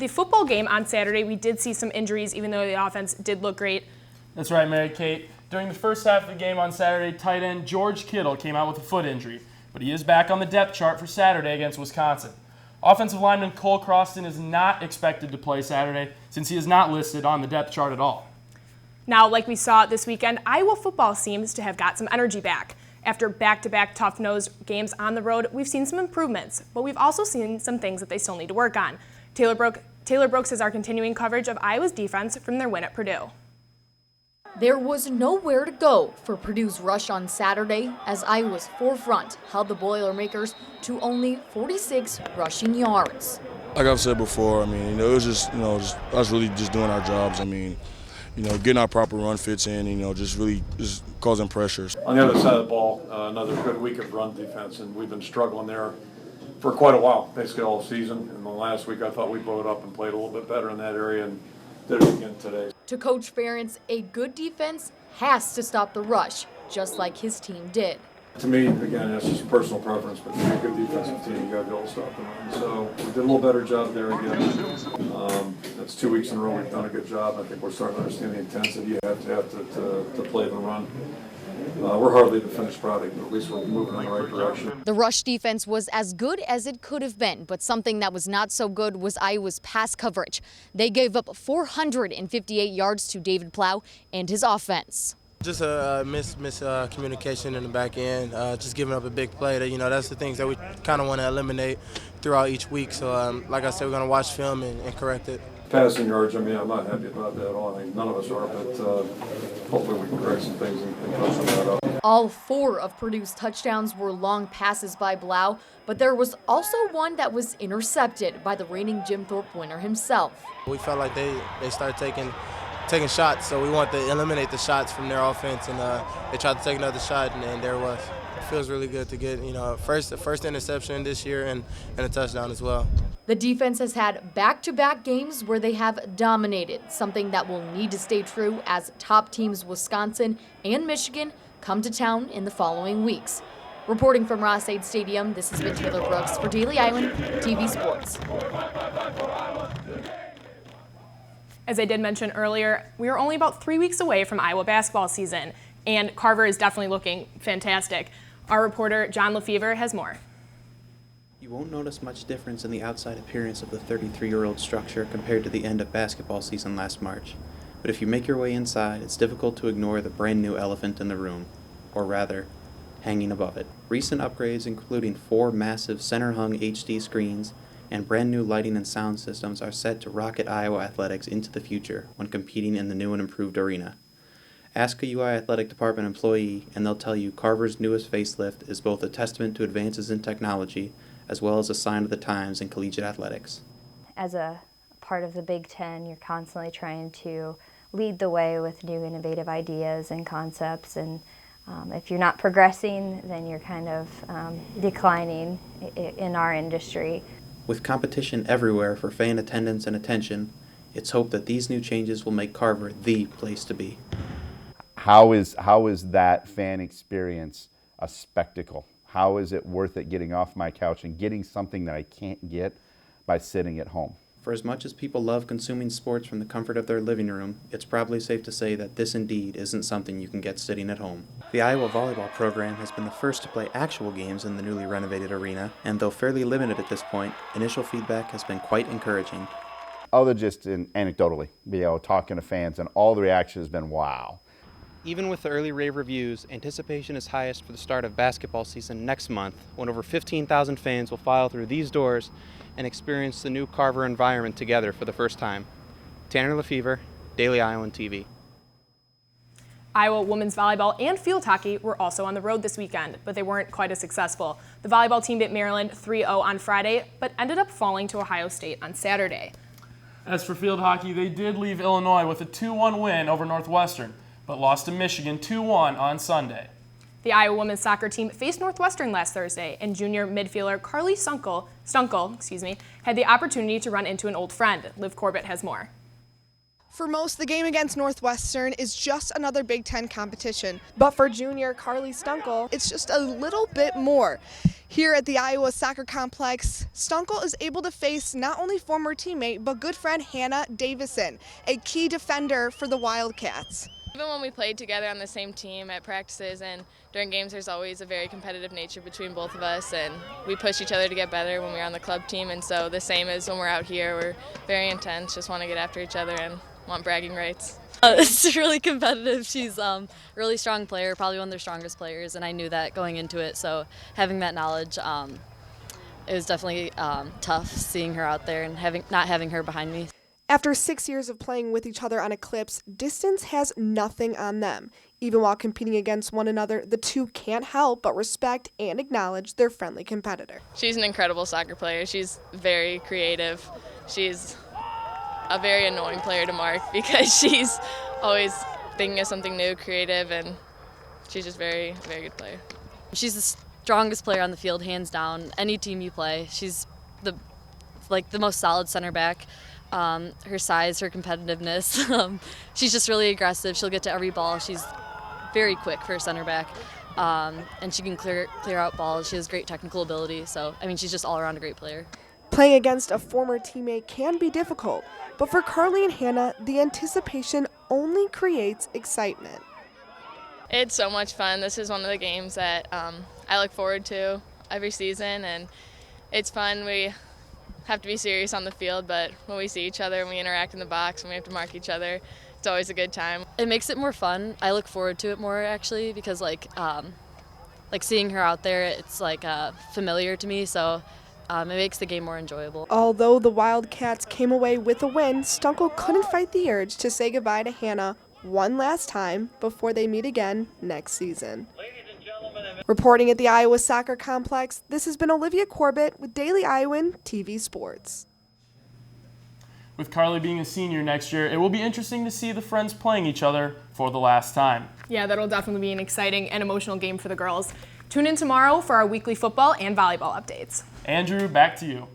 The football game on Saturday, we did see some injuries, even though the offense did look great. That's right, Mary Kate. During the first half of the game on Saturday, tight end George Kittle came out with a foot injury, but he is back on the depth chart for Saturday against Wisconsin. Offensive lineman Cole Croston is not expected to play Saturday since he is not listed on the depth chart at all. Now, like we saw this weekend, Iowa football seems to have got some energy back. After back-to-back tough-nosed games on the road, we've seen some improvements, but we've also seen some things that they still need to work on. Taylor Brooks is our continuing coverage of Iowa's defense from their win at Purdue. There was nowhere to go for Purdue's rush on Saturday as Iowa's forefront held the Boilermakers to only 46 rushing yards. Like I've said before, it was just us really just doing our jobs. Getting our proper run fits in, just causing pressures. On the other side of the ball, another good week of run defense, and we've been struggling there for quite a while, basically all season. And the last week I thought we bowed up and played a little bit better in that area and did it again today. To Coach Ferentz, a good defense has to stop the rush, just like his team did. To me, again, that's just personal preference, but to be a good defensive team, you got to be able to stop the run. So we did a little better job there again. That's 2 weeks in a row we've done a good job. I think we're starting to understand the intensity you have to play the run. We're hardly the finished product, but at least we're moving in the right direction. The rush defense was as good as it could have been, but something that was not so good was Iowa's pass coverage. They gave up 458 yards to David Plow and his offense. Just a miscommunication in the back end, just giving up a big play. That's the things that we kind of want to eliminate throughout each week. So, like I said, we're going to watch film and correct it. Passing yards, I'm not happy about that at all. None of us are, but hopefully we can correct some things and put some of that up. All 4 of Purdue's touchdowns were long passes by Blau, but there was also one that was intercepted by the reigning Jim Thorpe winner himself. We felt like they started taking shots, so we want to eliminate the shots from their offense, and they tried to take another shot, and there it was. It feels really good to get first interception this year and a touchdown as well. The defense has had back-to-back games where they have dominated, something that will need to stay true as top teams Wisconsin and Michigan come to town in the following weeks. Reporting from Ross-Ade Stadium, this has been Taylor Brooks for Daily Iowan TV Sports. As I did mention earlier, we are only about 3 weeks away from Iowa basketball season, and Carver is definitely looking fantastic. Our reporter, John Lefevre, has more. You won't notice much difference in the outside appearance of the 33-year-old structure compared to the end of basketball season last March. But if you make your way inside, it's difficult to ignore the brand new elephant in the room, or rather, hanging above it. Recent upgrades, including 4 massive center-hung HD screens and brand new lighting and sound systems, are set to rocket Iowa athletics into the future when competing in the new and improved arena. Ask a UI Athletic Department employee and they'll tell you Carver's newest facelift is both a testament to advances in technology as well as a sign of the times in collegiate athletics. As a part of the Big Ten, you're constantly trying to lead the way with new innovative ideas and concepts, and if you're not progressing, then you're kind of declining in our industry. With competition everywhere for fan attendance and attention, it's hoped that these new changes will make Carver the place to be. How is that fan experience a spectacle? How is it worth it getting off my couch and getting something that I can't get by sitting at home? For as much as people love consuming sports from the comfort of their living room, it's probably safe to say that this indeed isn't something you can get sitting at home. The Iowa volleyball program has been the first to play actual games in the newly renovated arena, and though fairly limited at this point, initial feedback has been quite encouraging. Other just anecdotally, talking to fans, and all the reaction has been wow. Even with the early rave reviews, anticipation is highest for the start of basketball season next month, when over 15,000 fans will file through these doors and experience the new Carver environment together for the first time. Tanner Lefevre, Daily Iowan TV. Iowa women's volleyball and field hockey were also on the road this weekend, but they weren't quite as successful. The volleyball team beat Maryland 3-0 on Friday, but ended up falling to Ohio State on Saturday. As for field hockey, they did leave Illinois with a 2-1 win over Northwestern, but lost to Michigan 2-1 on Sunday. The Iowa women's soccer team faced Northwestern last Thursday, and junior midfielder Carly Stunkel had the opportunity to run into an old friend. Liv Corbett has more. For most, the game against Northwestern is just another Big Ten competition. But for junior Carly Stunkel, It's just a little bit more. Here at the Iowa Soccer Complex, Stunkel is able to face not only former teammate, but good friend Hannah Davison, a key defender for the Wildcats. Even when we played together on the same team at practices and during games, there's always a very competitive nature between both of us, and we push each other to get better when we're on the club team, and so the same as when we're out here. We're very intense, just want to get after each other and want bragging rights. It's really competitive. She's a really strong player, probably one of their strongest players, and I knew that going into it, so having that knowledge, it was definitely tough seeing her out there and not having her behind me. After 6 years of playing with each other on Eclipse, distance has nothing on them. Even while competing against one another, the two can't help but respect and acknowledge their friendly competitor. She's an incredible soccer player. She's very creative. She's a very annoying player to mark because she's always thinking of something new, creative, and she's just very good player. She's the strongest player on the field, hands down. Any team you play, she's the most solid center back. Her size, her competitiveness. She's just really aggressive. She'll get to every ball. She's very quick for a center back, and she can clear out balls. She has great technical ability. So, I mean, she's just all around a great player. Playing against a former teammate can be difficult, but for Carly and Hannah, the anticipation only creates excitement. It's so much fun. This is one of the games that I look forward to every season, and it's fun. We have to be serious on the field, but when we see each other and we interact in the box and we have to mark each other, it's always a good time. It makes it more fun. I look forward to it more, actually, because like seeing her out there, it's familiar to me, so it makes the game more enjoyable. Although the Wildcats came away with a win, Stunkel couldn't fight the urge to say goodbye to Hannah one last time before they meet again next season. Reporting at the Iowa Soccer Complex, this has been Olivia Corbett with Daily Iowan TV Sports. With Carly being a senior next year, it will be interesting to see the friends playing each other for the last time. Yeah, that'll definitely be an exciting and emotional game for the girls. Tune in tomorrow for our weekly football and volleyball updates. Andrew, back to you.